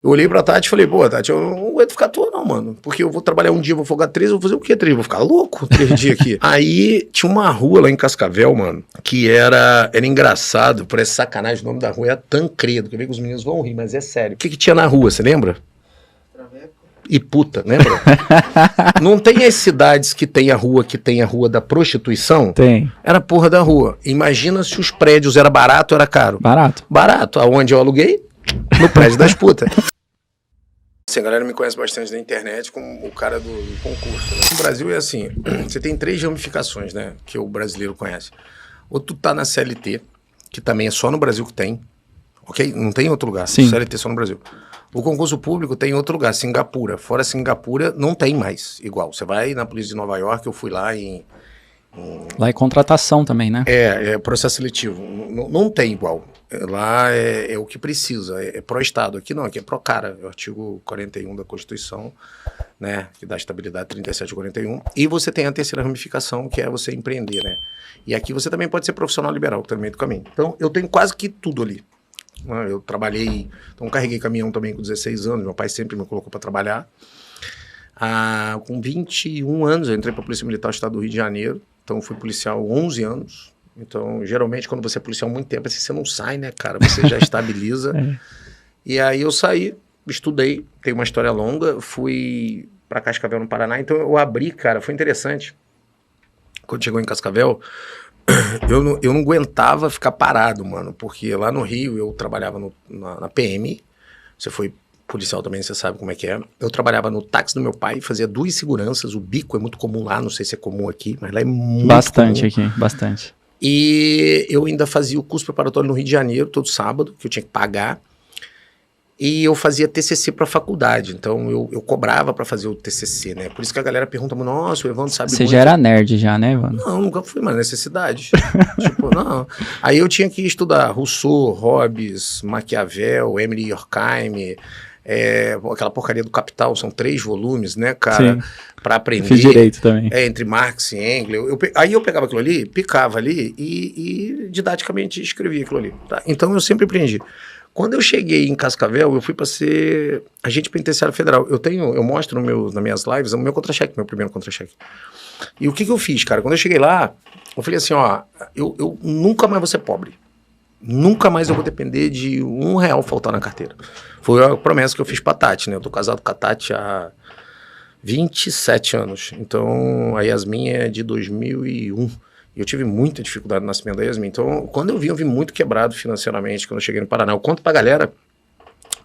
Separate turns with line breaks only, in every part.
Eu olhei pra Tati e falei, pô, Tati, eu não aguento ficar à toa não, mano. Porque eu vou trabalhar um dia, vou folgar 3, eu vou fazer o quê 3? Vou ficar louco 3 dias aqui. Aí tinha uma rua lá em Cascavel, mano, que era engraçado, por essa sacanagem, o nome da rua é Tancredo, que eu vi que os meninos vão rir, mas é sério. O que tinha na rua, você lembra? E puta, lembra? Não tem as cidades que tem a rua da prostituição?
Tem.
Era a porra da rua. Imagina se os prédios era barato ou era caro?
Barato.
Barato. Aonde eu aluguei? No prédio das putas. Assim, a galera me conhece bastante na internet como o cara do concurso. Né? No Brasil é assim, você tem 3 ramificações, né? Que o brasileiro conhece. Ou tu tá na CLT, que também é só no Brasil que tem. Ok? Não tem em outro lugar.
Sim.
CLT só no Brasil. O concurso público tem em outro lugar, Singapura. Fora Singapura, não tem mais igual. Você vai na polícia de Nova York, eu fui lá
Lá é contratação também, né?
É processo seletivo. Não tem igual. Lá é o que precisa. É pró-Estado. Aqui não, aqui é pró-cara. É o artigo 41 da Constituição, né? Que dá estabilidade 37 e 41. E você tem a terceira ramificação, que é você empreender, né? E aqui você também pode ser profissional liberal, também do caminho. Então, eu tenho quase que tudo ali. Eu trabalhei, então carreguei caminhão também com 16 anos, meu pai sempre me colocou para trabalhar. Com 21 anos eu entrei para a Polícia Militar do Estado do Rio de Janeiro, então fui policial 11 anos. Então, geralmente, quando você é policial há muito tempo, assim, você não sai, né, cara? Você já estabiliza. E aí eu saí, estudei, tem uma história longa, fui para Cascavel, no Paraná. Então eu abri, cara, foi interessante. Quando chegou em Cascavel, eu não aguentava ficar parado, mano, porque lá no Rio eu trabalhava na PM, você foi policial também, você sabe como é que é. Eu trabalhava no táxi do meu pai, fazia 2 seguranças, o bico é muito comum lá, não sei se é comum aqui, mas lá é muito
bastante
comum.
Aqui, bastante.
E eu ainda fazia o curso preparatório no Rio de Janeiro, todo sábado, que eu tinha que pagar. E eu fazia TCC para faculdade, então eu cobrava para fazer o TCC, né? Por isso que a galera pergunta, nossa, o Evandro sabe
Você
muito.
já era nerd já, né, Evandro?
Não, nunca fui, mas necessidade. Tipo, não. Aí eu tinha que estudar Rousseau, Hobbes, Maquiavel, Emily Durkheim, aquela porcaria do Capital, são 3 volumes, né, cara? Para aprender.
Fiz direito também.
Entre Marx e Engels. Aí eu pegava aquilo ali, picava ali e didaticamente escrevia aquilo ali. Tá? Então eu sempre aprendi. Quando eu cheguei em Cascavel, eu fui para ser agente penitenciário federal. Eu mostro nas minhas lives o meu contra-cheque, meu primeiro contra-cheque. E o que eu fiz, cara? Quando eu cheguei lá, eu falei assim, ó, eu nunca mais vou ser pobre. Nunca mais eu vou depender de R$1 faltar na carteira. Foi a promessa que eu fiz pra Tati, né? Eu tô casado com a Tati há 27 anos. Então, a Yasmin é de 2001. Eu tive muita dificuldade no nascimento da Yasmin. Então, quando eu vi muito quebrado financeiramente, quando eu cheguei no Paraná. Eu conto pra galera,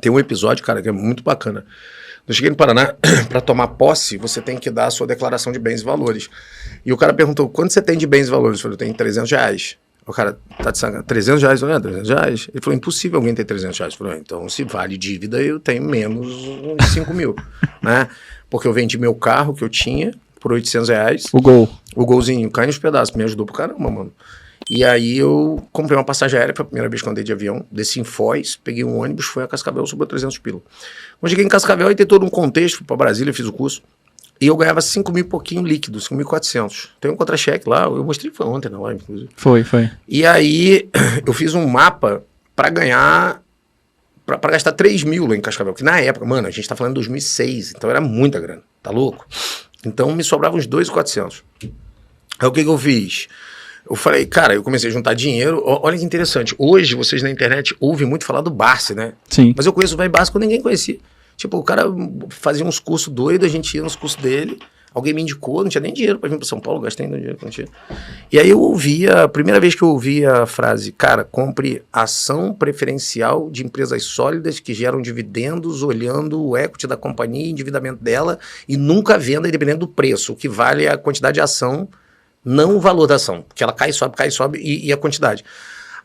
tem um episódio, cara, que é muito bacana. Quando eu cheguei no Paraná, para tomar posse, você tem que dar a sua declaração de bens e valores. E o cara perguntou, quanto você tem de bens e valores? Eu falei, eu tenho R$300. O cara, tá de sacanagem, R$300? Eu falei, R$300? Ele falou, impossível alguém ter R$300. Eu falei, então, se vale dívida, eu tenho menos de 5 mil, né? Porque eu vendi meu carro que eu tinha por R$800. O Golzinho, cai nos pedaços, me ajudou pro caramba, mano. E aí eu comprei uma passagem aérea, foi a primeira vez que eu andei de avião, desci em Foz, peguei um ônibus, fui a Cascavel, subiu 300 pila. Quando cheguei em Cascavel, aí tem todo um contexto, fui pra Brasília, fiz o curso, e eu ganhava 5 mil e pouquinho líquido, 5.400. Tem um contra-cheque lá, eu mostrei, foi ontem na live, inclusive.
Foi.
E aí eu fiz um mapa pra ganhar, pra gastar 3 mil lá em Cascavel, que na época, mano, a gente tá falando de 2006, então era muita grana, tá louco? Então me sobrava uns 2.400. Aí o que eu fiz? Eu falei, cara, eu comecei a juntar dinheiro. Olha que interessante. Hoje, vocês na internet ouvem muito falar do Barsi, né?
Sim.
Mas eu conheço o velho Barsi que ninguém conhecia. Tipo, o cara fazia uns cursos doidos, a gente ia nos cursos dele. Alguém me indicou, não tinha nem dinheiro pra vir pra São Paulo, gastei ainda dinheiro que não tinha. E aí eu ouvia, a primeira vez que eu ouvi a frase, cara, compre ação preferencial de empresas sólidas que geram dividendos, olhando o equity da companhia, endividamento dela, e nunca venda independente do preço. O que vale é a quantidade de ação, não o valor da ação, porque ela cai e sobe, e a quantidade.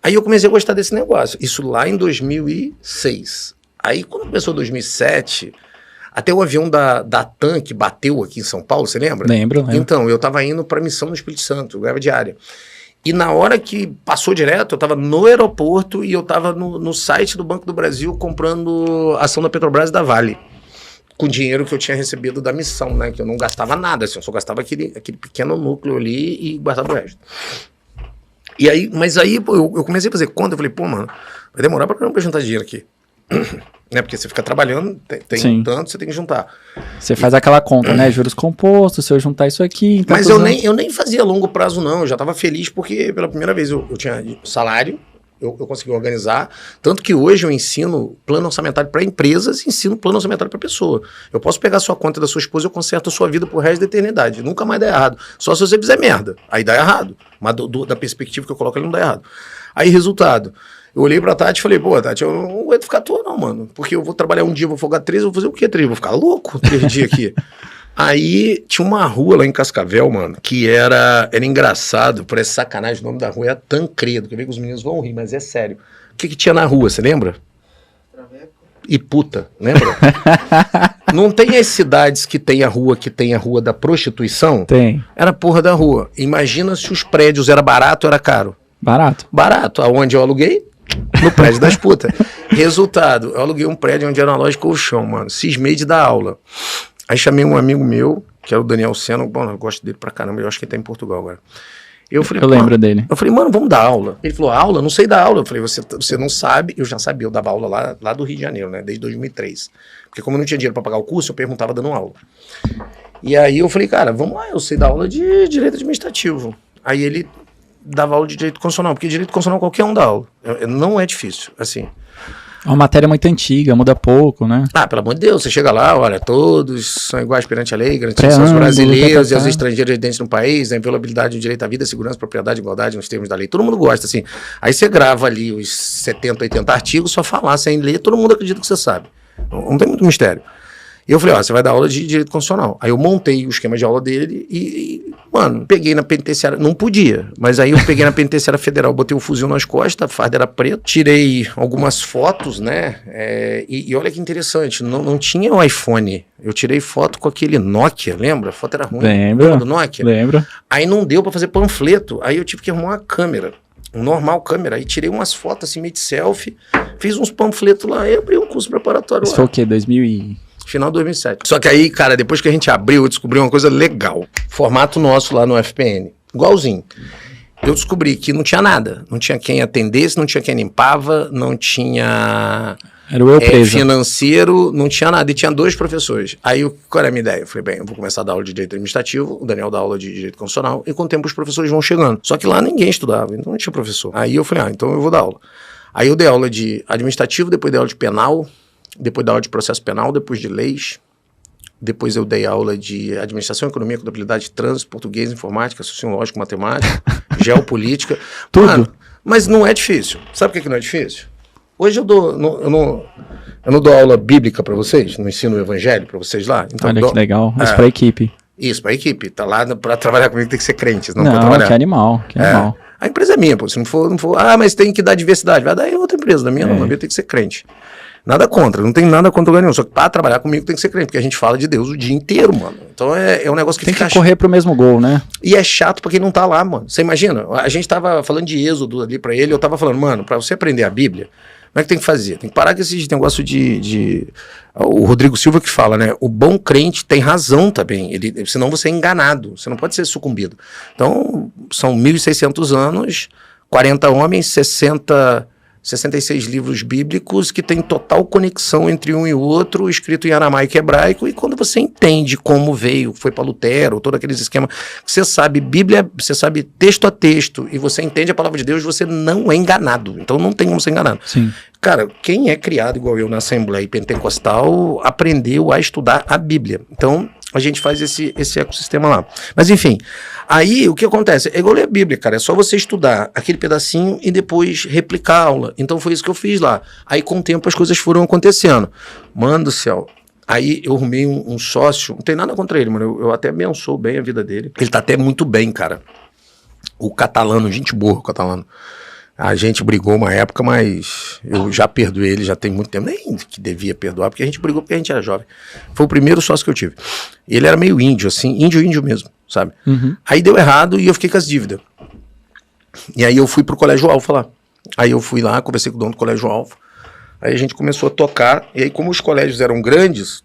Aí eu comecei a gostar desse negócio, isso lá em 2006. Aí quando começou 2007, até o avião da TAM que bateu aqui em São Paulo, você lembra?
Lembro.
Então, eu tava indo pra missão no Espírito Santo, eu ganhava diária. E na hora que passou direto, eu tava no aeroporto e eu tava no site do Banco do Brasil comprando ação da Petrobras e da Vale. Com dinheiro que eu tinha recebido da missão, né? Que eu não gastava nada, assim, eu só gastava aquele pequeno núcleo ali e guardava o resto. E aí, mas aí eu comecei a fazer conta, eu falei, pô, mano, vai demorar pra caramba pra juntar dinheiro aqui. Né? Porque você fica trabalhando, tem
Sim.
um tanto, você tem que juntar.
Você faz aquela conta, né? Juros compostos, se eu juntar isso aqui... Então
Mas eu nem fazia longo prazo, não. Eu já estava feliz porque pela primeira vez eu tinha salário, eu consegui organizar. Tanto que hoje eu ensino plano orçamentário para empresas e ensino plano orçamentário para pessoa. Eu posso pegar a sua conta da sua esposa e eu conserto a sua vida pro resto da eternidade. Nunca mais dá errado. Só se você fizer merda. Aí dá errado. Mas da perspectiva que eu coloco, ele não dá errado. Aí, resultado... Eu olhei pra Tati e falei, pô, Tati, eu não aguento ficar à toa não, mano. Porque eu vou trabalhar um dia, vou folgar 3, eu vou fazer o quê 3? Vou ficar louco 3 dias aqui. Aí tinha uma rua lá em Cascavel, mano, que era engraçado, por essa sacanagem, o nome da rua é Tancredo, que eu vi que os meninos vão rir, mas é sério. O que tinha na rua, você lembra? E puta, lembra? Não tem as cidades que tem a rua da prostituição?
Tem.
Era a porra da rua. Imagina se os prédios era barato ou era caro.
Barato.
Barato. Aonde eu aluguei? No prédio das putas. Resultado, eu aluguei um prédio onde era uma loja de colchão, mano. Cismei de dar aula. Aí chamei um amigo meu, que era o Daniel Sena. Bom, eu gosto dele pra caramba, eu acho que ele tá em Portugal agora. Eu
lembro dele.
Eu falei, mano, vamos dar aula. Ele falou, aula? Não sei dar aula. Eu falei, você não sabe. Eu já sabia, eu dava aula lá do Rio de Janeiro, né? Desde 2003. Porque como eu não tinha dinheiro pra pagar o curso, eu perguntava dando aula. E aí eu falei, cara, vamos lá, eu sei dar aula de direito administrativo. Aí ele dava aula de direito constitucional, porque direito constitucional qualquer um dá aula. Não é difícil, assim.
É uma matéria muito antiga, muda pouco, né?
Ah, pelo amor de Deus, você chega lá, olha, todos são iguais perante a lei, garantindo aos brasileiros e aos estrangeiros residentes no país, a inviolabilidade do direito à vida, segurança, propriedade e igualdade nos termos da lei. Todo mundo gosta, assim. Aí você grava ali os 70, 80 artigos, só falar sem ler, todo mundo acredita que você sabe. Não tem muito mistério. E eu falei, ó, você vai dar aula de direito constitucional. Aí eu montei o esquema de aula dele e mano, peguei na penitenciária, não podia, mas aí eu peguei na penitenciária federal, botei o fuzil nas costas, a farda era preta, tirei algumas fotos, né, e olha que interessante, não tinha o iPhone, eu tirei foto com aquele Nokia, lembra? A foto era ruim.
Lembra
do Nokia?
Lembro.
Aí não deu pra fazer panfleto, aí eu tive que arrumar uma câmera. Um normal câmera, aí tirei umas fotos assim, meio de selfie, fiz uns panfletos lá e abri um curso preparatório
lá. Isso foi o quê?
Final de 2007. Só que aí, cara, depois que a gente abriu, eu descobri uma coisa legal. Formato nosso lá no FPN. Igualzinho. Eu descobri que não tinha nada. Não tinha quem atendesse, não tinha quem limpava, não tinha...
Era o eu preso.
Financeiro, não tinha nada. E tinha 2 professores. Aí, qual era a minha ideia? Eu falei, bem, eu vou começar a dar aula de direito administrativo, o Daniel dá aula de direito constitucional, e com o tempo os professores vão chegando. Só que lá ninguém estudava, então não tinha professor. Aí eu falei, então eu vou dar aula. Aí eu dei aula de administrativo, depois dei aula de penal, depois dei aula de processo penal, depois de leis, depois eu dei aula de administração, economia, contabilidade, trânsito, português, informática, sociológico, matemática, geopolítica.
Tudo.
Mano, mas não é difícil. Sabe por que não é difícil? Hoje eu não dou aula bíblica para vocês, não ensino o evangelho para vocês lá. Então,
olha que legal, mas para a equipe.
Isso, para a equipe. Tá lá para trabalhar comigo, tem que ser crente, não para
trabalhar.
Que
animal.
A empresa é minha, pô. Se não for, mas tem que dar diversidade. Vai dar em outra empresa, da minha não, na minha tem que ser crente. Nada contra, não tem nada contra o lugar nenhum. Só que para trabalhar comigo tem que ser crente, porque a gente fala de Deus o dia inteiro, mano. Então é um negócio que
tem que correr pro mesmo gol, né?
E é chato pra quem não tá lá, mano. Você imagina? A gente tava falando de Êxodo ali pra ele, eu tava falando, mano, pra você aprender a Bíblia, como é que tem que fazer? Tem que parar com esse negócio o Rodrigo Silva que fala, né? O bom crente tem razão também, senão você é enganado, você não pode ser sucumbido. Então, são 1.600 anos, 40 homens, 66 livros bíblicos que tem total conexão entre um e outro, escrito em aramaico e hebraico, e quando você entende como veio, foi para Lutero, todo aqueles esquemas, você sabe Bíblia, você sabe texto a texto, e você entende a palavra de Deus, você não é enganado, então não tem como ser enganado.
Sim.
Cara, quem é criado igual eu na Assembleia Pentecostal, aprendeu a estudar a Bíblia, então a gente faz esse ecossistema lá. Mas enfim, aí o que acontece? É igual ler a Bíblia, cara, é só você estudar aquele pedacinho e depois replicar a aula. Então foi isso que eu fiz lá. Aí com o tempo as coisas foram acontecendo. Mano do céu. Aí eu arrumei um sócio, não tem nada contra ele, mano, eu até abençoo bem a vida dele. Ele tá até muito bem, cara. O catalano, gente boa, o catalano. A gente brigou uma época, mas eu já perdoei ele, já tem muito tempo. Nem que devia perdoar, porque a gente brigou porque a gente era jovem. Foi o primeiro sócio que eu tive. Ele era meio índio, assim, índio mesmo, sabe?
Uhum.
Aí deu errado e eu fiquei com as dívidas. E aí eu fui pro Colégio Alfa lá. Aí eu fui lá, conversei com o dono do Colégio Alfa. Aí a gente começou a tocar. E aí como os colégios eram grandes,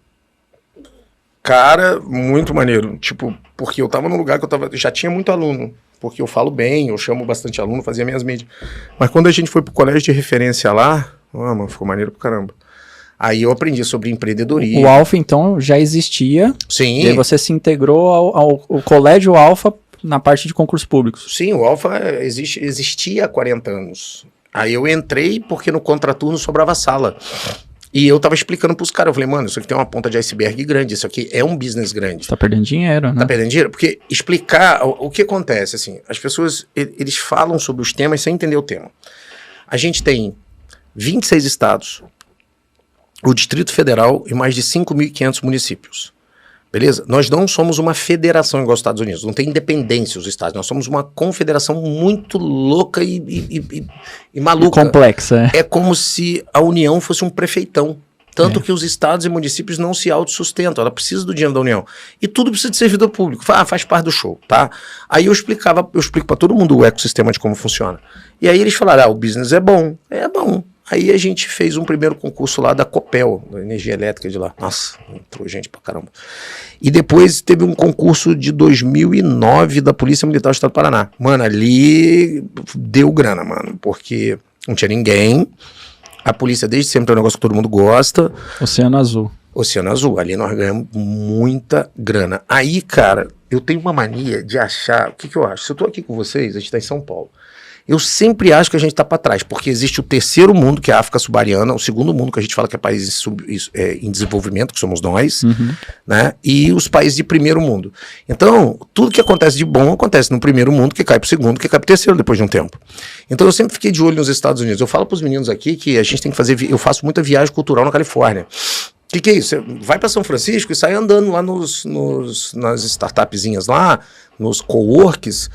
cara, muito maneiro. Tipo, porque eu tava num lugar que já tinha muito aluno. Porque eu falo bem, eu chamo bastante aluno, fazia minhas mídias. Mas quando a gente foi pro colégio de referência lá, mano, ficou maneiro pro caramba. Aí eu aprendi sobre empreendedorismo.
O Alfa, então, já existia.
Sim.
E aí você se integrou ao Colégio Alfa na parte de concursos públicos.
Sim, o Alfa existia há 40 anos. Aí eu entrei porque no contraturno sobrava sala. E eu tava explicando pros caras, eu falei, mano, isso aqui tem uma ponta de iceberg grande, isso aqui é um business grande.
Você tá perdendo dinheiro, né?
Tá perdendo dinheiro? Porque explicar o que acontece, assim, as pessoas, eles falam sobre os temas sem entender o tema. A gente tem 26 estados, o Distrito Federal e mais de 5.500 municípios. Beleza? Nós não somos uma federação igual aos Estados Unidos, não tem independência os estados, nós somos uma confederação muito louca e maluca.
Complexa,
É como se a União fosse um prefeitão. Tanto que os estados e municípios não se autossustentam, ela precisa do dinheiro da União. E tudo precisa de servidor público, faz parte do show, tá? Aí eu explico para todo mundo o ecossistema de como funciona. E aí eles falaram, o business é bom. É bom. Aí a gente fez um primeiro concurso lá da Copel, da energia elétrica de lá. Nossa, entrou gente pra caramba. E depois teve um concurso de 2009 da Polícia Militar do Estado do Paraná. Mano, ali deu grana, mano, porque não tinha ninguém. A polícia desde sempre é um negócio que todo mundo gosta.
Oceano Azul.
Oceano Azul, ali nós ganhamos muita grana. Aí, cara, eu tenho uma mania de achar... O que eu acho? Se eu tô aqui com vocês, a gente tá em São Paulo. Eu sempre acho que a gente está para trás, porque existe o terceiro mundo, que é a África subsaariana, o segundo mundo, que a gente fala que é país em desenvolvimento, que somos nós, né? E os países de primeiro mundo. Então, tudo que acontece de bom acontece no primeiro mundo, que cai para o segundo, que cai para o terceiro depois de um tempo. Então, eu sempre fiquei de olho nos Estados Unidos. Eu falo para os meninos aqui que a gente tem que fazer... Eu faço muita viagem cultural na Califórnia. O que é isso? Você vai para São Francisco e sai andando lá nas startupzinhas lá, nos coworks,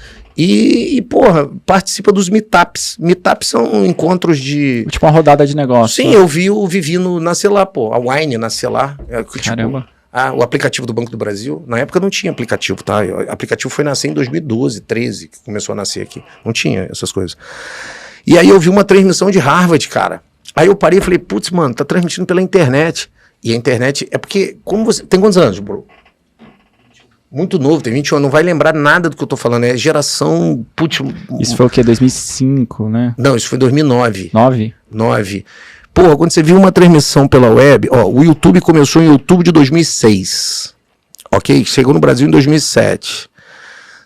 porra, participa dos meetups. Meetups são encontros de...
Tipo uma rodada de negócio.
Sim, eu vi o Vivino nascer lá, pô. A Wine nascer lá.
Caramba.
O aplicativo do Banco do Brasil. Na época não tinha aplicativo, tá? O aplicativo foi nascer em 2012, 13, que começou a nascer aqui. Não tinha essas coisas. E aí eu vi uma transmissão de Harvard, cara. Aí eu parei e falei, putz, mano, tá transmitindo pela internet. E a internet... É porque, como você... Tem quantos anos, bro? Muito novo, tem 21 anos, não vai lembrar nada do que eu tô falando, é geração... Putz,
isso foi o quê? 2005, né?
Não, isso foi 2009.
9?
Porra, quando você viu uma transmissão pela web, o YouTube começou em outubro de 2006, ok? Chegou no Brasil em 2007.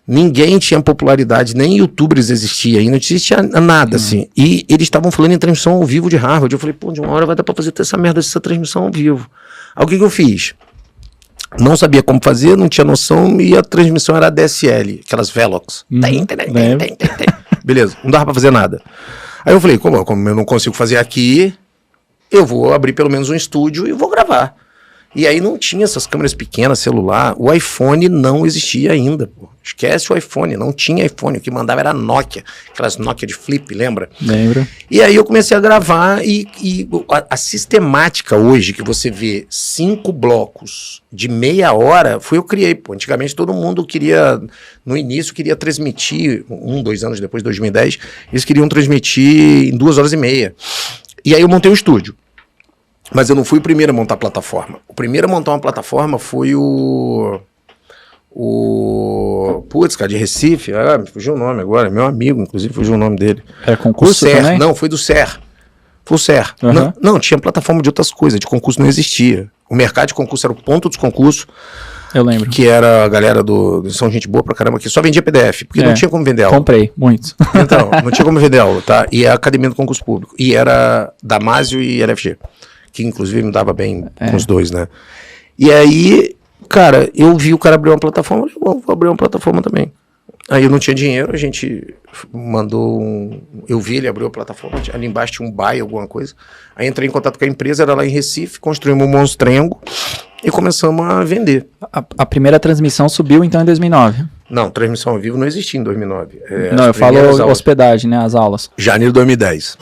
Ninguém tinha popularidade, nem youtubers existia, e não existia nada, assim. E eles estavam falando em transmissão ao vivo de Harvard. Eu falei, pô, de uma hora vai dar pra fazer essa merda dessa transmissão ao vivo. Aí o que eu fiz? Não sabia como fazer, não tinha noção, e a transmissão era DSL, aquelas Velox. Tem. Beleza, não dava pra fazer nada. Aí eu falei, como eu não consigo fazer aqui, eu vou abrir pelo menos um estúdio e vou gravar. E aí não tinha essas câmeras pequenas, celular, o iPhone não existia ainda, pô. Esquece o iPhone, não tinha iPhone, o que mandava era Nokia, aquelas Nokia de flip, lembra?
Lembro.
E aí eu comecei a gravar e a sistemática hoje, que você vê 5 blocos de meia hora, foi eu criei, pô. Antigamente todo mundo queria, no início, queria transmitir, 2 anos depois, 2010, eles queriam transmitir em 2 horas e meia. E aí eu montei um estúdio. Mas eu não fui o primeiro a montar a plataforma. O primeiro a montar uma plataforma foi putz, cara, de Recife. Me fugiu o nome agora. Meu amigo, inclusive, fugiu o nome dele.
É concurso também?
Não, foi do SER. Foi o SER. Não, tinha plataforma de outras coisas. De concurso não existia. O mercado de concurso era o ponto dos concursos.
Eu lembro.
Que era a galera são gente boa pra caramba, que só vendia PDF, porque não tinha como vender aula.
Comprei, muitos.
Então, não tinha como vender aula, tá? E a Academia do Concurso Público. E era Damásio e LFG. Que inclusive me dava bem com os dois, né? E aí, cara, eu vi o cara abrir uma plataforma, eu vou abrir uma plataforma também. Aí eu não tinha dinheiro, a gente mandou eu vi ele abriu a plataforma, ali embaixo tinha um buy, alguma coisa. Aí entrei em contato com a empresa, era lá em Recife, construímos um monstrengo e começamos a vender.
A primeira transmissão subiu então em 2009?
Não, transmissão ao vivo não existia em 2009.
Não, eu falo hospedagem, né, as aulas.
Janeiro de 2010.